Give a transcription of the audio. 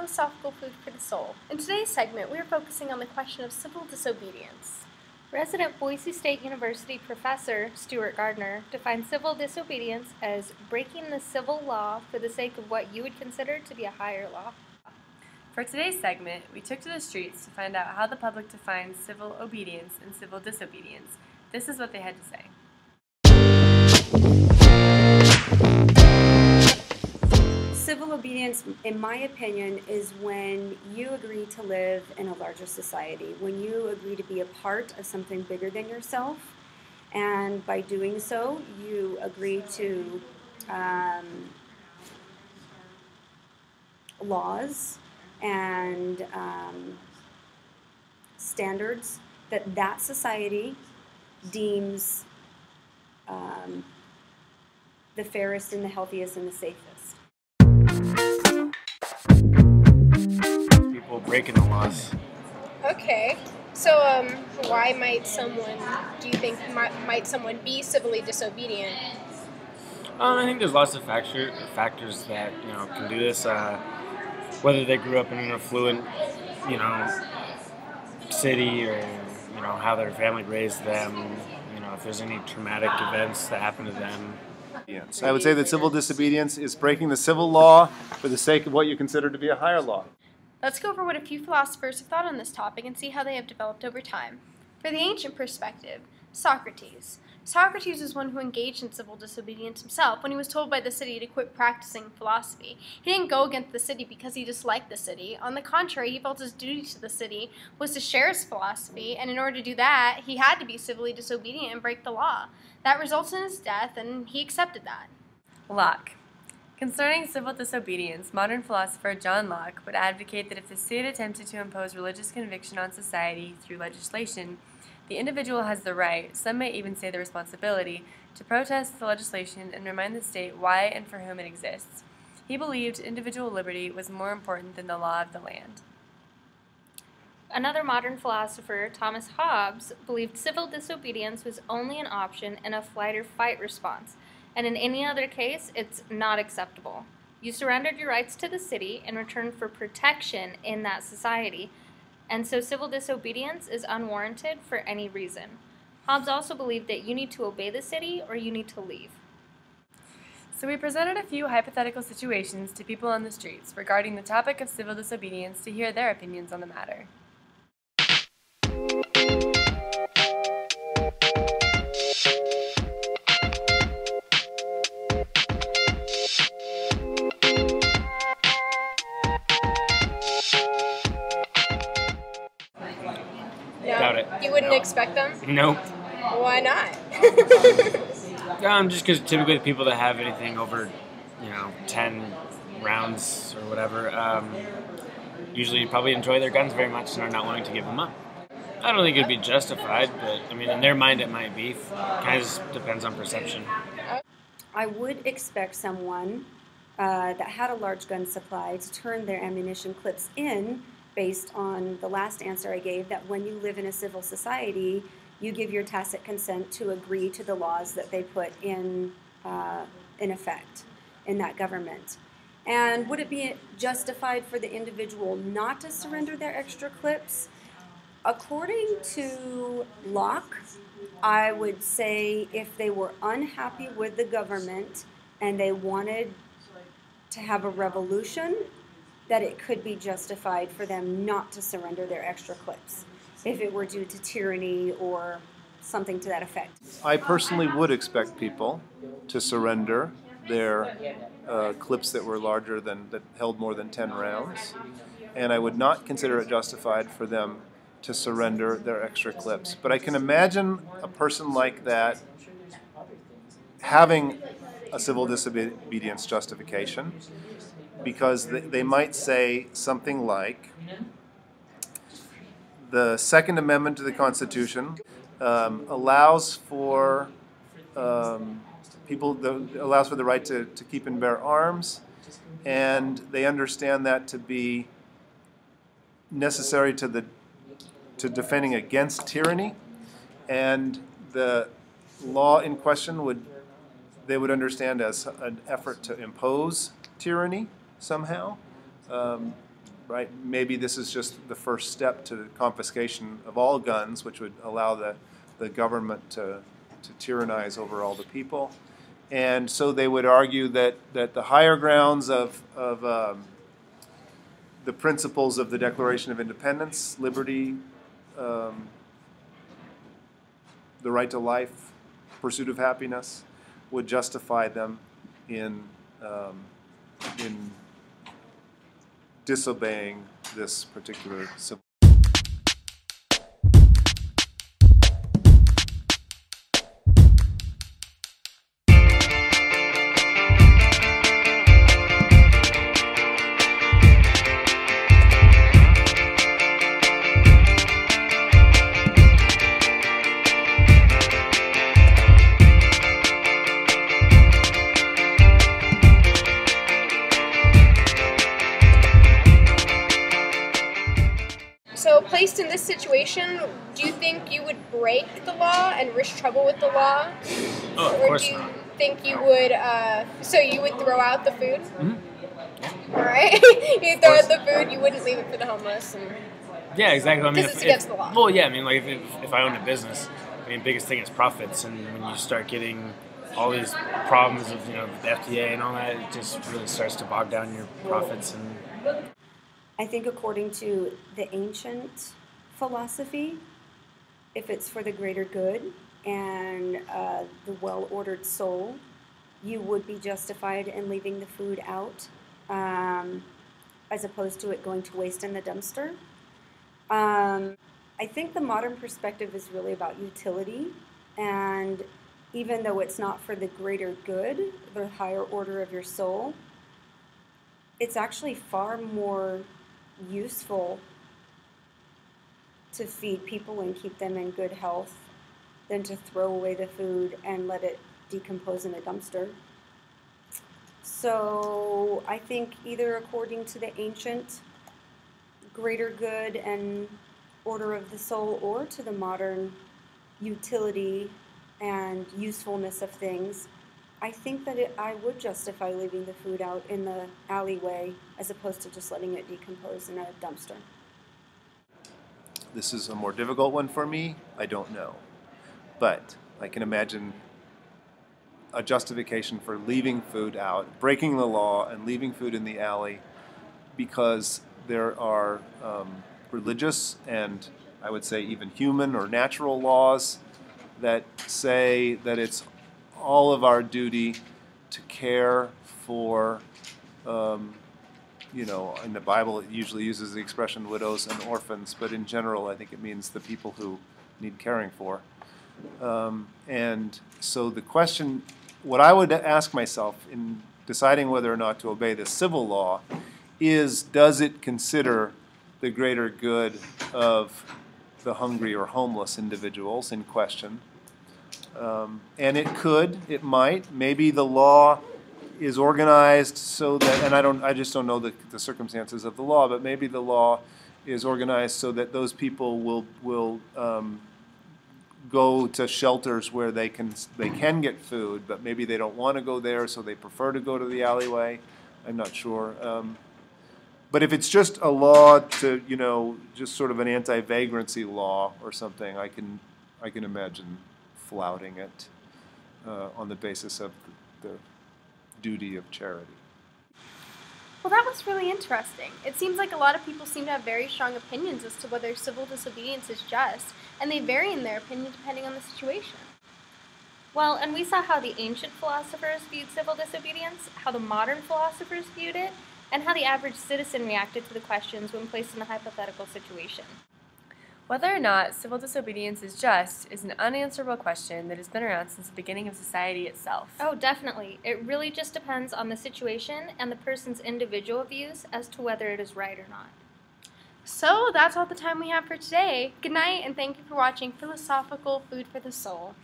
philosophical food for the soul. In today's segment, we are focusing on the question of civil disobedience. Resident Boise State University professor Stuart Gardner defines civil disobedience as breaking the civil law for the sake of what you would consider to be a higher law. For today's segment, we took to the streets to find out how the public defines civil obedience and civil disobedience. This is what they had to say. Civil obedience, in my opinion, is when you agree to live in a larger society, when you agree to be a part of something bigger than yourself, and by doing so, you agree to laws and standards that society deems the fairest and the healthiest and the safest. People breaking the laws. Okay, so why might someone, do you think, might someone be civilly disobedient? I think there's lots of factors that can do this. Whether they grew up in an affluent, city, or how their family raised them. If there's any traumatic events that happen to them. I would say that civil disobedience is breaking the civil law for the sake of what you consider to be a higher law. Let's go over what a few philosophers have thought on this topic and see how they have developed over time. For the ancient perspective, Socrates. Socrates was one who engaged in civil disobedience himself when he was told by the city to quit practicing philosophy. He didn't go against the city because he disliked the city. On the contrary, he felt his duty to the city was to share his philosophy, and in order to do that, he had to be civilly disobedient and break the law. That resulted in his death, and he accepted that. Locke. Concerning civil disobedience, modern philosopher John Locke would advocate that if the state attempted to impose religious conviction on society through legislation, the individual has the right, some may even say the responsibility, to protest the legislation and remind the state why and for whom it exists. He believed individual liberty was more important than the law of the land. Another modern philosopher, Thomas Hobbes, believed civil disobedience was only an option in a flight or fight response, and in any other case, it's not acceptable. You surrendered your rights to the city in return for protection in that society, and so civil disobedience is unwarranted for any reason. Hobbes also believed that you need to obey the city or you need to leave. So we presented a few hypothetical situations to people on the streets regarding the topic of civil disobedience to hear their opinions on the matter. Doubt it. You wouldn't expect them? Nope. Why not? Just because typically the people that have anything over, 10 rounds or whatever, usually probably enjoy their guns very much and are not wanting to give them up. I don't think it'd be justified, but in their mind it might be. Kind of just depends on perception. I would expect someone that had a large gun supply to turn their ammunition clips in based on the last answer I gave, that when you live in a civil society, you give your tacit consent to agree to the laws that they put in effect in that government. And would it be justified for the individual not to surrender their extra clips? According to Locke, I would say if they were unhappy with the government and they wanted to have a revolution, that it could be justified for them not to surrender their extra clips if it were due to tyranny or something to that effect. I personally would expect people to surrender their clips that were larger that held more than 10 rounds, and I would not consider it justified for them to surrender their extra clips. But I can imagine a person like that having a civil disobedience justification, because they might say something like, the Second Amendment to the Constitution allows for allows for the right to keep and bear arms, and they understand that to be necessary to defending against tyranny, and the law in question they would understand as an effort to impose tyranny somehow. right? Maybe this is just the first step to the confiscation of all guns, which would allow the government to tyrannize over all the people. And so they would argue that the higher grounds of the principles of the Declaration of Independence, liberty, the right to life, pursuit of happiness, would justify them in disobeying this particular civil. So, placed in this situation, do you think you would break the law and risk trouble with the law? Oh, of or course do you not. think you would, so you would throw out the food? Mm-hmm. Alright. You throw out the food, you wouldn't leave it for the homeless. And Yeah, exactly. I mean, because it's against the law. Well, yeah, I mean, like if I own a business, I mean, biggest thing is profits, and when you start getting all these problems of the FDA and all that, it just really starts to bog down your profits. And I think according to the ancient philosophy, if it's for the greater good and the well-ordered soul, you would be justified in leaving the food out as opposed to it going to waste in the dumpster. I think the modern perspective is really about utility, and even though it's not for the greater good, the higher order of your soul, it's actually far more useful to feed people and keep them in good health than to throw away the food and let it decompose in a dumpster. So I think either according to the ancient greater good and order of the soul, or to the modern utility and usefulness of things, I think that I would justify leaving the food out in the alleyway as opposed to just letting it decompose in a dumpster. This is a more difficult one for me. I don't know. But I can imagine a justification for leaving food out, breaking the law and leaving food in the alley, because there are religious and I would say even human or natural laws that say that it's all of our duty to care for, in the Bible it usually uses the expression widows and orphans, but in general I think it means the people who need caring for. And so the question, what I would ask myself in deciding whether or not to obey the civil law is, does it consider the greater good of the hungry or homeless individuals in question? And it could, it might. Maybe the law is organized so that, and I just don't know the circumstances of the law, but maybe the law is organized so that those people will go to shelters where they can get food, but maybe they don't want to go there, so they prefer to go to the alleyway. I'm not sure. But if it's just a law to, just sort of an anti-vagrancy law or something, I can imagine flouting it on the basis of the duty of charity. Well, that was really interesting. It seems like a lot of people seem to have very strong opinions as to whether civil disobedience is just, and they vary in their opinion depending on the situation. Well, and we saw how the ancient philosophers viewed civil disobedience, how the modern philosophers viewed it, and how the average citizen reacted to the questions when placed in a hypothetical situation. Whether or not civil disobedience is just is an unanswerable question that has been around since the beginning of society itself. Oh, definitely. It really just depends on the situation and the person's individual views as to whether it is right or not. So, that's all the time we have for today. Good night, and thank you for watching Philosophical Food for the Soul.